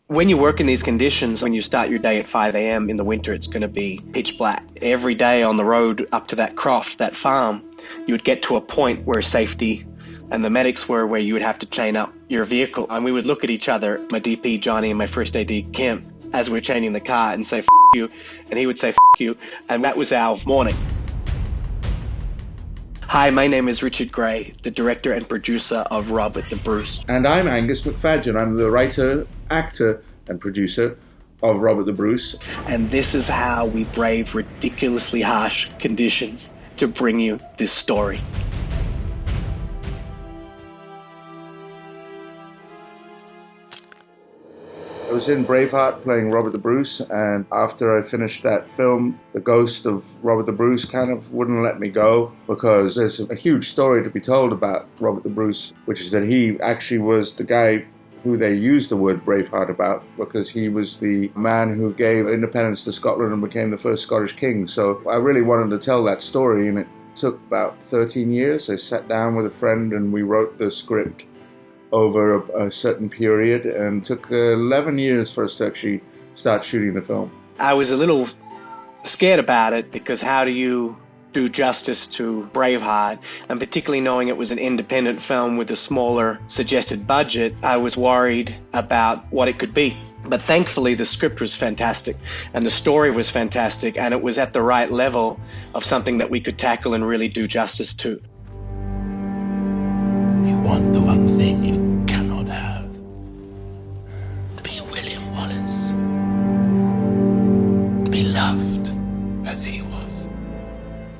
When you work in these conditions, when you start your day at 5 a.m. in the winter, it's going to be pitch black. Every day on the road up to that croft, that farm, you would get to a point where safety and the medics were, where you would have to chain up your vehicle. And we would look at each other, my DP Johnny and my first AD Kim, as we were chaining the car and say, "F you," and he would say, "F you," and that was our morning. Hi, my name is Richard Gray, the director and producer of Robert the Bruce. And I'm Angus Macfadyen. I'm the writer, actor, and producer of Robert the Bruce. And this is how we brave ridiculously harsh conditions to bring you this story. I was in Braveheart playing Robert the Bruce, and after I finished that film, the ghost of Robert the Bruce kind of wouldn't let me go, because there's a huge story to be told about Robert the Bruce, which is that he actually was the guy who they used the word Braveheart about, because he was the man who gave independence to Scotland and became the first Scottish king. So I really wanted to tell that story, and it took about 13 years. I sat down with a friend and we wrote the script over a certain period, and took 11 years for us to actually start shooting the film. I was a little scared about it, because how do you do justice to Braveheart, and particularly knowing it was an independent film with a smaller suggested budget, I was worried about what it could be. But thankfully the script was fantastic and the story was fantastic, and it was at the right level of something that we could tackle and really do justice to. You want the one thing you cannot have. To be William Wallace. To be loved as he was.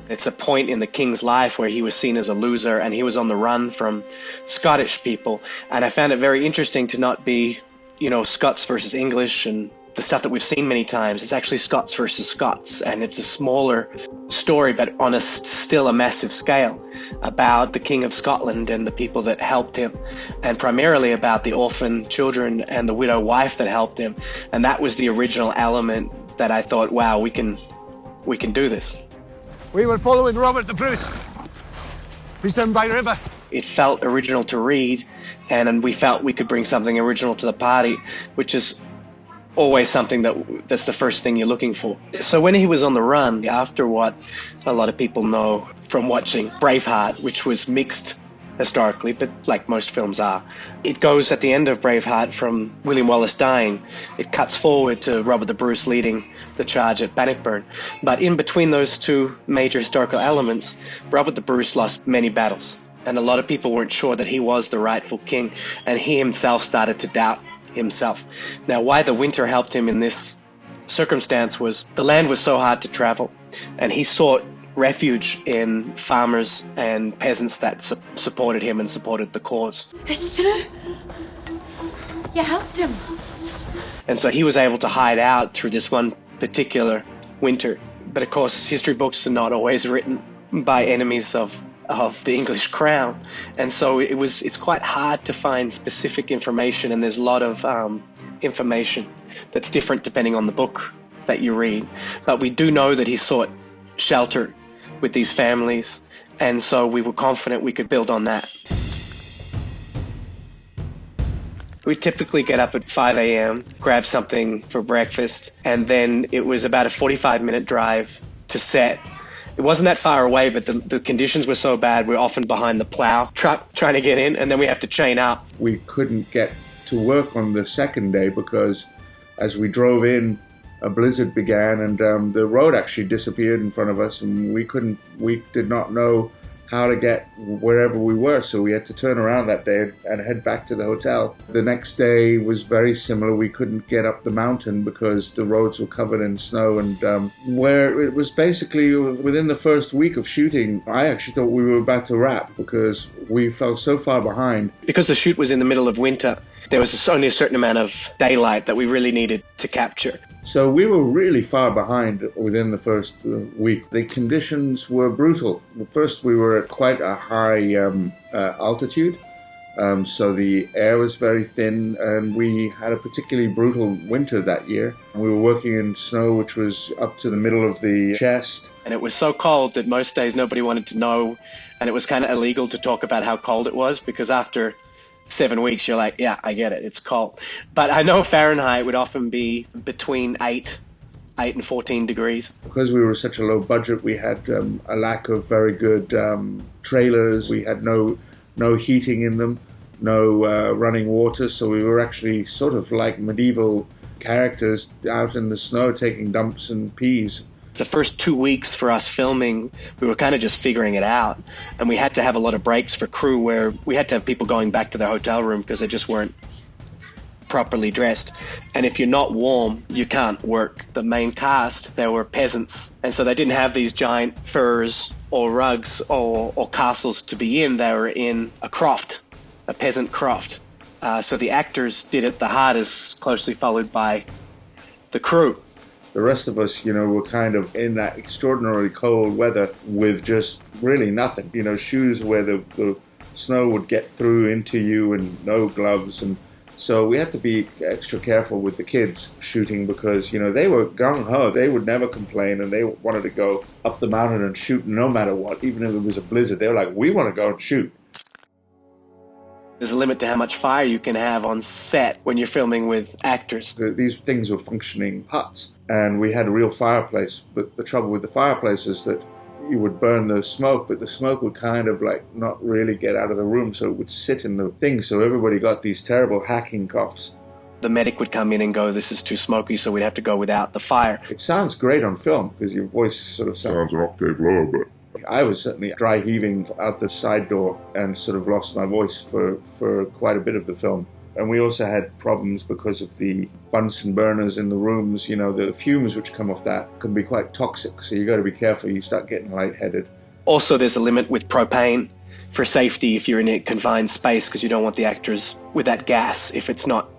It's a point in the king's life where he was seen as a loser and he was on the run from Scottish people. And I found it very interesting to not be, Scots versus English and the stuff that we've seen many times. It's actually Scots versus Scots, and it's a smaller story, but on still a massive scale, about the King of Scotland and the people that helped him, and primarily about the orphan children and the widow wife that helped him. And that was the original element that I thought, wow, we can do this. We were following Robert the Bruce. He's down by river. It felt original to read, and we felt we could bring something original to the party, which is always something that's the first thing you're looking for. So when he was on the run, after what a lot of people know from watching Braveheart, which was mixed historically, but like most films are, it goes at the end of Braveheart from William Wallace dying. It cuts forward to Robert the Bruce leading the charge at Bannockburn. But in between those two major historical elements, Robert the Bruce lost many battles, and a lot of people weren't sure that he was the rightful king, and he himself started to doubt himself. Now, why the winter helped him in this circumstance was the land was so hard to travel, and he sought refuge in farmers and peasants that supported him and supported the cause. It's true. You helped him. And so he was able to hide out through this one particular winter. But of course, history books are not always written by enemies of the English crown, and so it's quite hard to find specific information, and there's a lot of information that's different depending on the book that you read. But we do know that he sought shelter with these families, and so we were confident we could build on that. We typically get up at 5 a.m., grab something for breakfast, and then it was about a 45-minute drive to set. It wasn't that far away, but the conditions were so bad, we're often behind the plow truck trying to get in, and then we have to chain up. We couldn't get to work on the second day because as we drove in, a blizzard began, and the road actually disappeared in front of us, and we did not know how to get wherever we were, so we had to turn around that day and head back to the hotel. The next day was very similar. We couldn't get up the mountain because the roads were covered in snow, and where it was basically within the first week of shooting, I actually thought we were about to wrap because we fell so far behind. Because the shoot was in the middle of winter, there was only a certain amount of daylight that we really needed to capture. So we were really far behind within the first week. The conditions were brutal. First, we were at quite a high altitude, so the air was very thin, and we had a particularly brutal winter that year. We were working in snow, which was up to the middle of the chest. And it was so cold that most days nobody wanted to know, and it was kind of illegal to talk about how cold it was, because after 7 weeks, you're like, yeah, I get it. It's cold. But I know Fahrenheit would often be between 8 and 14 degrees. Because we were such a low budget, we had a lack of very good trailers. We had no heating in them, no running water. So we were actually sort of like medieval characters out in the snow taking dumps and peas. The first 2 weeks for us filming, we were kind of just figuring it out. And we had to have a lot of breaks for crew where we had to have people going back to their hotel room because they just weren't properly dressed. And if you're not warm, you can't work. The main cast, they were peasants. And so they didn't have these giant furs or rugs or castles to be in. They were in a croft, a peasant croft. So the actors did it the hardest, closely followed by the crew. The rest of us, were kind of in that extraordinarily cold weather with just really nothing. Shoes where the snow would get through into you and no gloves. And so we had to be extra careful with the kids shooting because, they were gung-ho. They would never complain and they wanted to go up the mountain and shoot no matter what. Even if it was a blizzard, they were like, we want to go and shoot. There's a limit to how much fire you can have on set when you're filming with actors. These things were functioning huts, and we had a real fireplace. But the trouble with the fireplace is that you would burn the smoke, but the smoke would kind of like not really get out of the room, so it would sit in the thing. So everybody got these terrible hacking coughs. The medic would come in and go, this is too smoky, so we'd have to go without the fire. It sounds great on film because your voice sort of sounds an octave lower, but I was certainly dry heaving out the side door and sort of lost my voice for quite a bit of the film. And we also had problems because of the Bunsen burners in the rooms. The fumes which come off that can be quite toxic, so you got to be careful. You start getting lightheaded. Also, there's a limit with propane for safety if you're in a confined space because you don't want the actors with that gas if it's not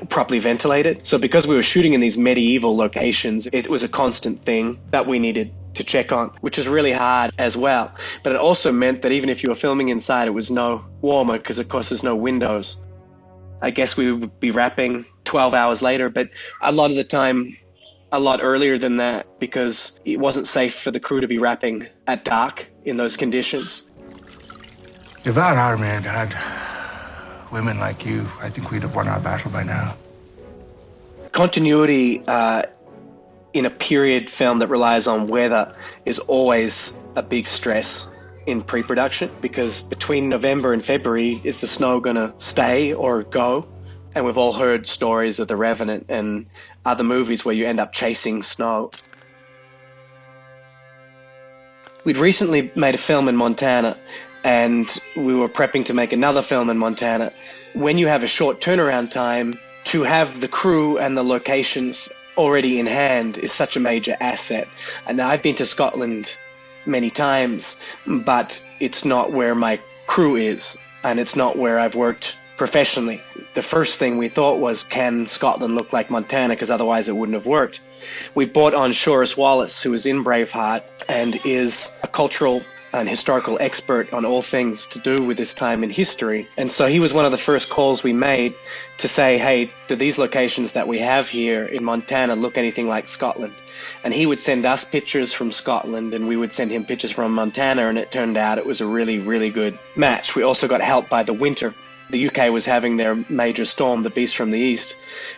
properly ventilated. So because we were shooting in these medieval locations, it was a constant thing that we needed to check on, which was really hard as well. But it also meant that even if you were filming inside, it was no warmer because, of course, there's no windows. I guess we would be wrapping 12 hours later, but a lot of the time, a lot earlier than that because it wasn't safe for the crew to be wrapping at dark in those conditions. If our army had had women like you, I think we'd have won our battle by now. Continuity in a period film that relies on weather is always a big stress in pre-production because between November and February, is the snow going to stay or go? And we've all heard stories of The Revenant and other movies where you end up chasing snow. We'd recently made a film in Montana and we were prepping to make another film in Montana. When you have a short turnaround time, to have the crew and the locations already in hand is such a major asset. And now I've been to Scotland many times, but it's not where my crew is, and it's not where I've worked professionally. The first thing we thought was, can Scotland look like Montana? Because otherwise it wouldn't have worked. We brought on Shoris Wallace, who is in Braveheart and is a cultural and historical expert on all things to do with this time in history. And so he was one of the first calls we made to say, hey, do these locations that we have here in Montana look anything like Scotland? And he would send us pictures from Scotland and we would send him pictures from Montana, and it turned out it was a really, really good match. We also got help by the winter. The UK was having their major storm, the Beast from the East,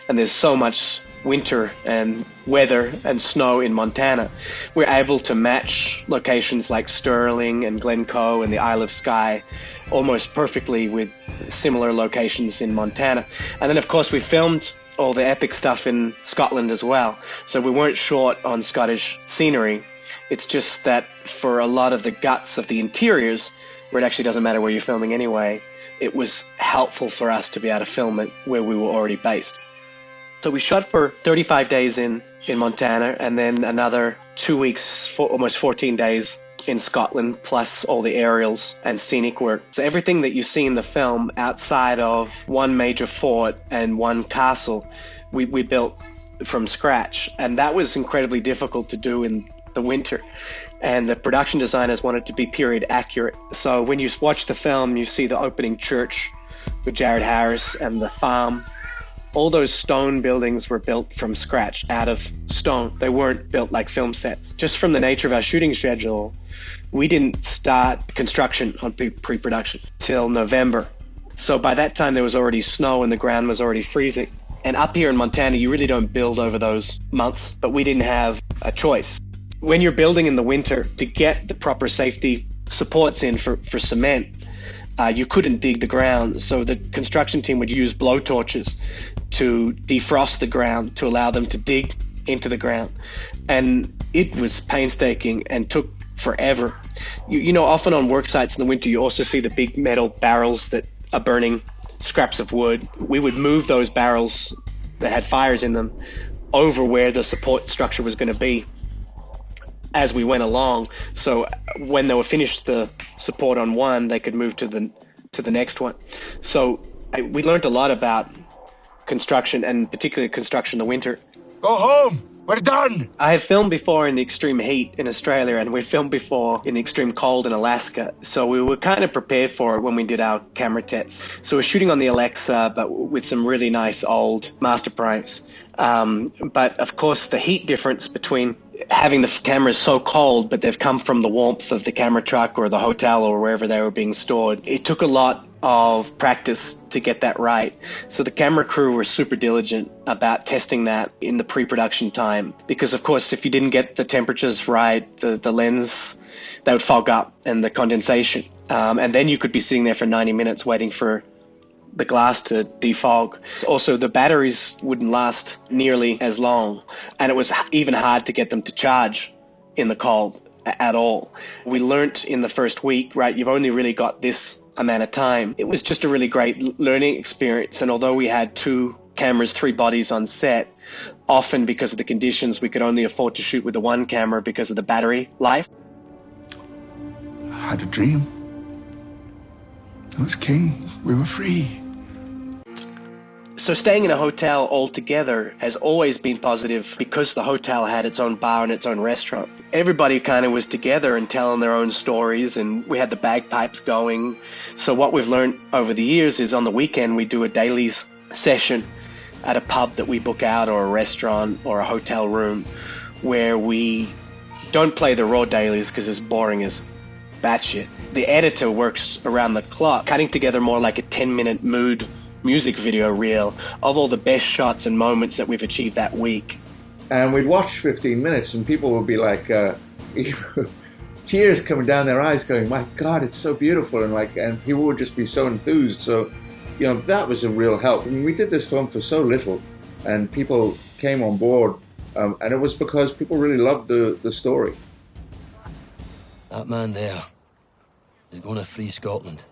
and there's so much winter and weather and snow in Montana. We're able to match locations like Stirling and Glencoe and the Isle of Skye almost perfectly with similar locations in Montana. And then, of course, we filmed all the epic stuff in Scotland as well. So we weren't short on Scottish scenery. It's just that for a lot of the guts of the interiors, where it actually doesn't matter where you're filming anyway, it was helpful for us to be able to film it where we were already based. So we shot for 35 days in Montana and then another 2 weeks, almost 14 days in Scotland, plus all the aerials and scenic work. So everything that you see in the film outside of one major fort and one castle, we built from scratch. And that was incredibly difficult to do in the winter. And the production designers wanted to be period accurate. So when you watch the film, you see the opening church with Jared Harris and the farm. All those stone buildings were built from scratch, out of stone. They weren't built like film sets. Just from the nature of our shooting schedule, we didn't start construction on pre-production till November. So by that time, there was already snow and the ground was already freezing. And up here in Montana, you really don't build over those months, but we didn't have a choice. When you're building in the winter, to get the proper safety supports in for cement, you couldn't dig the ground. So the construction team would use blowtorches to defrost the ground to allow them to dig into the ground. And it was painstaking and took forever. You know, often on work sites in the winter, you also see the big metal barrels that are burning scraps of wood. We would move those barrels that had fires in them over where the support structure was going to be as we went along. So when they were finished the support on one, they could move to the next one. So we learned a lot about construction, and particularly construction in the winter. Go home! We're done! I have filmed before in the extreme heat in Australia, and we filmed before in the extreme cold in Alaska. So we were kind of prepared for it when we did our camera tests. So we're shooting on the Alexa, but with some really nice old master primes. But of course, the heat difference between having the cameras so cold, but they've come from the warmth of the camera truck or the hotel or wherever they were being stored. It took a lot of practice to get that right. So the camera crew were super diligent about testing that in the pre-production time, because of course, if you didn't get the temperatures right, the lens, they would fog up and the condensation. And then you could be sitting there for 90 minutes waiting for the glass to defog. Also, the batteries wouldn't last nearly as long, and it was even hard to get them to charge in the cold at all. We learnt in the first week, right, you've only really got this amount of time. It was just a really great learning experience, and although we had 2 cameras, 3 bodies on set, often because of the conditions, we could only afford to shoot with the 1 camera because of the battery life. I had a dream. I was king. We were free. So staying in a hotel altogether has always been positive because the hotel had its own bar and its own restaurant. Everybody kind of was together and telling their own stories, and we had the bagpipes going. So what we've learned over the years is on the weekend we do a dailies session at a pub that we book out, or a restaurant or a hotel room, where we don't play the raw dailies because it's boring as batshit. The editor works around the clock, cutting together more like a 10-minute mood music video reel of all the best shots and moments that we've achieved that week. And we'd watch 15 minutes and people would be like, tears coming down their eyes going, my God, it's so beautiful. And people would just be so enthused. So, you know, that was a real help. I mean, we did this film for so little and people came on board. And it was because people really loved the story. That man there is going to free Scotland.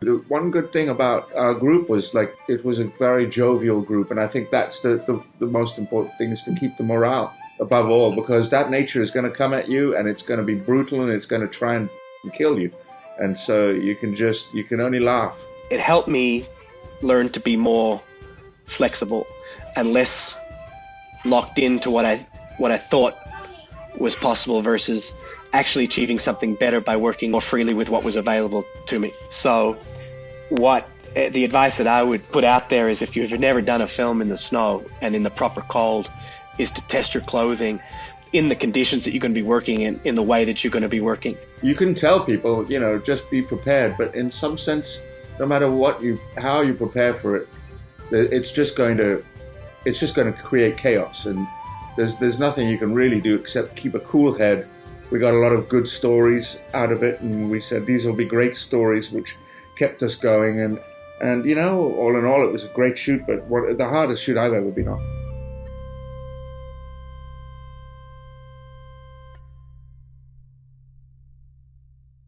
The one good thing about our group was, like, it was a very jovial group, and I think that's the most important thing, is to keep the morale above all, because that nature is going to come at you, and it's going to be brutal, and it's going to try and kill you, and so you can only laugh. It helped me learn to be more flexible and less locked into what I thought was possible versus actually achieving something better by working more freely with what was available to me. So the advice that I would put out there is, if you've never done a film in the snow and in the proper cold, is to test your clothing in the conditions that you're going to be working in the way that you're going to be working. You can tell people, you know, just be prepared, but in some sense, no matter how you prepare for it, it's just going to create chaos, and there's nothing you can really do except keep a cool head. We got a lot of good stories out of it, and we said these will be great stories, which kept us going. And you know, all in all, it was a great shoot, but the hardest shoot I've ever been on.